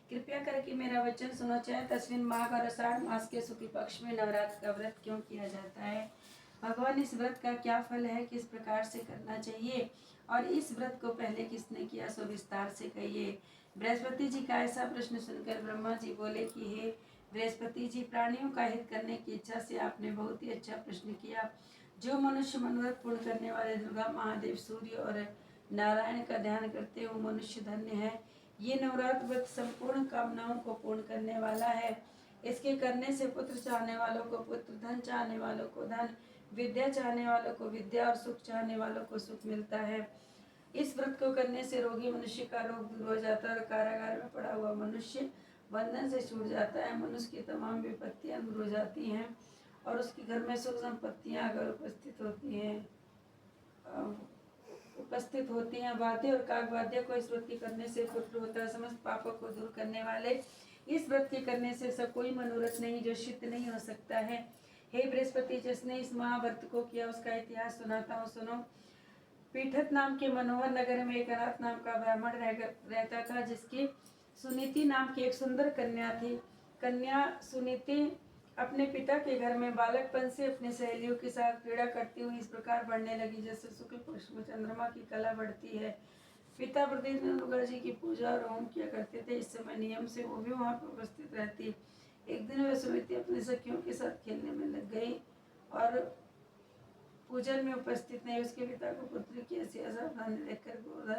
कृपया करके मेरा वचन सुनो। चाहे तस्वीन माघ और आषाढ़ मास के शुक्ल पक्ष में नवरात्र का व्रत क्यों किया जाता है, भगवान इस व्रत का क्या फल है, किस प्रकार से करना चाहिए और इस व्रत को पहले किसने किया, सो विस्तार से कहिए। बृहस्पति जी का ऐसा प्रश्न सुनकर ब्रह्मा जी बोले कि हे बृहस्पति जी, प्राणियों का हित करने की इच्छा से आपने बहुत ही अच्छा प्रश्न किया। जो मनुष्य मनोरथ पूर्ण करने वाले दुर्गा महादेव, सूर्य और नारायण का ध्यान करते हो मनुष्य धन्य है। ये नवरात्र व्रत संपूर्ण कामनाओं को पूर्ण करने वाला है। इसके करने से पुत्र चाहने वालों को पुत्र, धन चाहने वालों को धन, विद्या चाहने वालों को विद्या और सुख चाहने वालों को सुख मिलता है। इस व्रत को करने से रोगी मनुष्य का रोग दूर हो जाता है और कारागार में पड़ा हुआ मनुष्य बंधन से छूट जाता है। मनुष्य की तमाम विपत्तियां दूर हो जाती हैं और उसके घर में सुख संपत्तियां अगर उपस्थित होती हैं। वाद्य और काग वाद्य को इस व्रत के करने से पुत्र होता है। समस्त पापों को दूर करने वाले इस व्रत के करने से सब कोई मनोरथ नहीं जो सिद्ध नहीं हो सकता है। हे बृहस्पति, जिसने इस महाव्रत को किया उसका इतिहास सुनाता हूँ, सुनो। पीठत नाम के मनोहर नगर में एक अनाथ नाम का ब्राह्मण रहता था, जिसकी सुनीति नाम की एक सुंदर कन्या थी। कन्या सुनीति अपने पिता के घर में बालकपन से अपनी सहेलियों के साथ क्रीड़ा करती हुई इस प्रकार बढ़ने लगी जैसे शुक्ल पक्ष में चंद्रमा की कला बढ़ती है। पिता प्रतिदिन दुर्गा जी की पूजा और होम किया करते थे। इस समय नियम से वो भी वहाँ पर उपस्थित रहती। एक दिन वह सुनीति अपने सखियों के साथ खेलने में लग गई और पूजन में उपस्थित नहीं। उसके पिता को पुत्री की ऐसी असावधानी देखकर क्रोध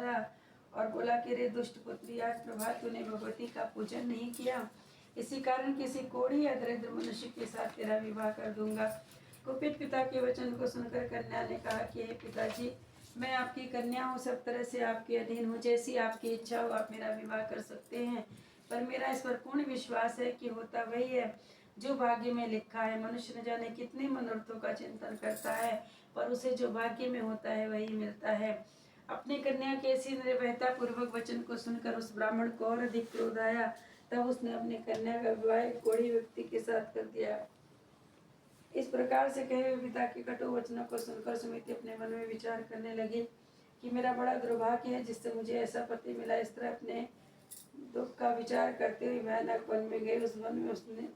और बोला कि रे दुष्ट पुत्री, आज प्रभात तूने भगवती का पूजन नहीं किया, इसी कारण किसी कोढ़ी या दरिद्र मनुष्य के साथ तेरा विवाह कर दूंगा। कुपित पिता के वचन को सुनकर कन्या ने कहा कि हे पिताजी, मैं आपकी कन्या हूँ, सब तरह से आपके अधीन हूँ, जैसी आपकी इच्छा हो आप मेरा विवाह कर सकते हैं, पर मेरा इस पर पूर्ण विश्वास है कि होता वही है जो भाग्य में लिखा है। मनुष्य न जाने कितने मनोरथों का चिंतन करता है, पर उसे जो भाग्य में होता है वही मिलता है। अपनी कन्या के ऐसी निर्भयता पूर्वक वचन को सुनकर उस ब्राह्मण को और अधिक क्रोध आया। तब उसने अपनी कन्या का विवाह एक कोढ़ी व्यक्ति के साथ कर दिया। इस प्रकार से कहे हुए पिता के कटु वचनों को सुनकर सुमिति अपने मन में विचार करने लगी कि मेरा बड़ा दुर्भाग्य है जिससे मुझे ऐसा पति मिला। इस तरह अपने दुख का विचार करते हुए भयानक वन में गई। उस वन में उसने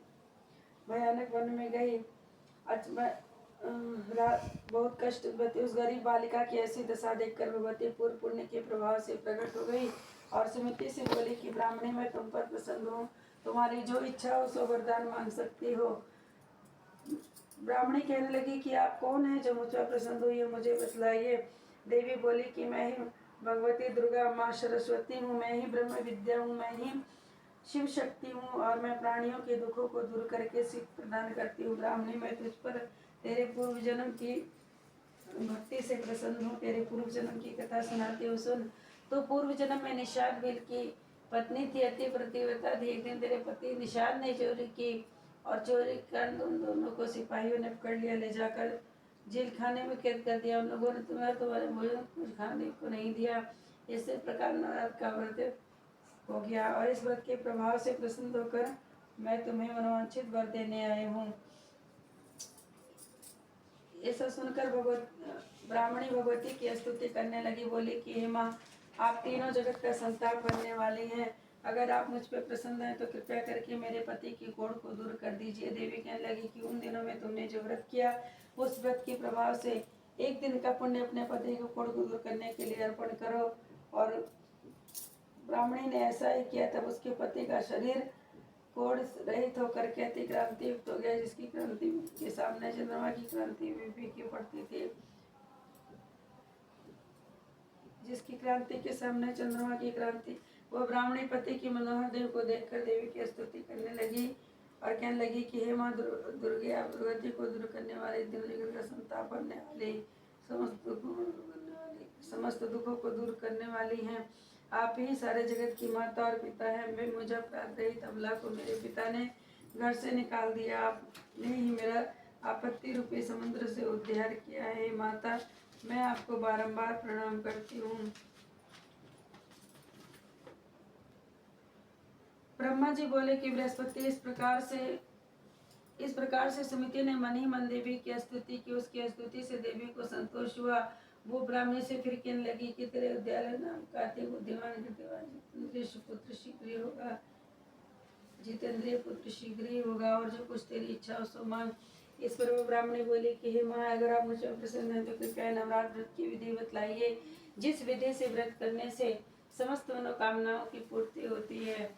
भयानक वन में गई। बहुत कष्ट उस गरीब बालिका की ऐसी दशा देखकर भगवती पूर्व पुण्य के प्रभाव से प्रकट हो गई और सुमिति से बोली कि ब्राह्मणी, मैं तुम पर प्रसन्न हूँ, तुम्हारी जो इच्छा हो सो वरदान मांग सकती हो। ब्राह्मणी कहने लगी कि आप कौन हैं जो मुझ पर प्रसन्न हुई है, मुझे बतलाइए। देवी बोली कि मैं ही भगवती दुर्गा माँ सरस्वती हूँ, मैं ही ब्रह्म विद्या हूँ, मैं ही शिव शक्ति हूँ और मैं प्राणियों के दुखों को दूर करके सुख प्रदान करती हूँ। ब्राह्मणी, मैं तुझ पर तेरे पूर्व जन्म की भक्ति से प्रसन्न हूँ, तेरे पूर्व जन्म की कथा सुनाती हूँ, सुन। तो पूर्व जन्म में निषाद बिल की पत्नी थी, अति प्रतिव्रता थी। एक दिन तेरे पति निषाद ने चोरी की और चोरी कर उन दोनों को सिपाहियों ने पकड़ लिया, ले जाकर जेल खाने में कैद कर दिया। उन लोगों ने तुम्हारे भोजन कुछ खाने को नहीं दिया। इसी प्रकार नवरात्र का व्रत हो गया और इस व्रत के प्रभाव से प्रसन्न होकर मैं तुम्हें मनोवांछित वर देने आई हूँ। ऐसा सुनकर ब्राह्मणी भगवती की स्तुति करने लगी, बोली कि हे माँ, आप तीनों जगत का संताप करने वाली हैं। अगर आप मुझ पर प्रसन्न हैं तो कृपया करके मेरे पति की कोढ़ को दूर कर दीजिए। देवी कहने लगी कि उन दिनों में तुमने जो व्रत किया उस व्रत के प्रभाव से एक दिन का पुण्य अपने पति को कोढ़ को दूर करने के लिए अर्पण करो। और ब्राह्मणी ने ऐसा ही किया। तब उसके पति का शरीर कोढ़ रहित होकर के अति क्रांति युक्त हो गया, जिसकी क्रांति के सामने चंद्रमा की क्रांति भी फीकी पड़ती थी। जिसकी क्रांति के सामने चंद्रमा की क्रांति, वह ब्राह्मणी पति की मनोहर देव को देखकर देवी की स्तुति करने लगी और कहने लगी कि हे माँ दुर्गे, आप दुर्गति को दूर करने वाले, दिन जगत का संताप करने वाली, समस्त दुखों को दूर करने वाली हैं। आप ही सारे जगत की माता और पिता हैं। मैं मुझे अपराध रहित अबला को मेरे पिता ने घर से निकाल दिया। आपने ही मेरा आपत्ति रूपी समुद्र से उद्धार किया है। माता, मैं आपको बारंबार प्रणाम करती हूँ। ब्रह्मा जी बोले कि बृहस्पति, इस प्रकार से सुमिति ने मन ही मन देवी की स्तुति की। उसकी स्तुति से देवी को संतोष हुआ। वो ब्राह्मणी से फिर कहने लगी कि तेरे उद्यालय नाम का अति बुद्धिमान कृतवान पुत्र शीघ्र होगा। जितेंद्रिय पुत्र शीघ्र ही होगा, और जो कुछ तेरी इच्छा हो सो मांग। इस पर वो ब्राह्मणी बोली कि हे माँ, अगर आप मुझ पर प्रसन्न हैं तो कृपया नवरात्र व्रत की विधि बतलाइए, जिस विधि से व्रत करने से समस्त मनोकामनाओं की पूर्ति होती है।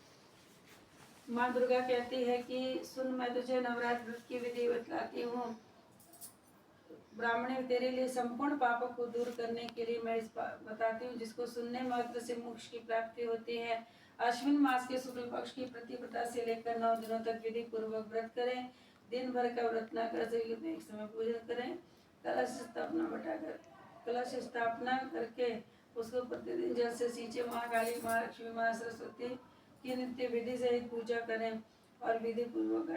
माँ दुर्गा कहती है कि सुन, मैं तुझे नवरात्र व्रत की विधि बतलाती हूँ। ब्राह्मणी, तेरे लिए संपूर्ण पापों को दूर करने के लिए मैं इस बताती हूँ, जिसको सुनने मात्र से मोक्ष की प्राप्ति होती है। अश्विन मास के शुक्ल पक्ष की प्रतिपदा से लेकर 9 दिनों तक विधि पूर्वक व्रत करें। दिन भर का व्रत न कर सके तो एक समय पूजन करें। कलश स्थापना करके उसको प्रतिदिन जल से सींचे। माँ काली, माँ लक्ष्मी, माँ सरस्वती की नित्य विधि सहित पूजा करें और विधि पूर्वक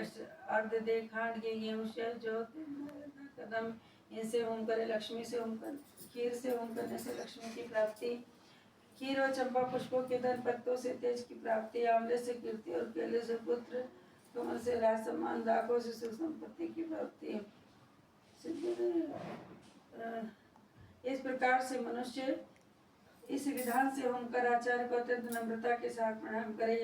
अर्घ दे। खांड घी, गेहूं, जौ, कदम, इनसे होम करे। लक्ष्मी से होम कर, खीर से होम करने से लक्ष्मी की प्राप्ति। खीर और चंपा पुष्पों के धन पत्तों से तेज की प्राप्ति। आंवले से कीर्ति और केले से पुत्र, कमल से राज सम्मान, दाखों से सुख संपत्ति की प्राप्ति। इस प्रकार से मनुष्य इस विधान से होम कर आचार्य को अत्यंत नम्रता के साथ प्रणाम करे।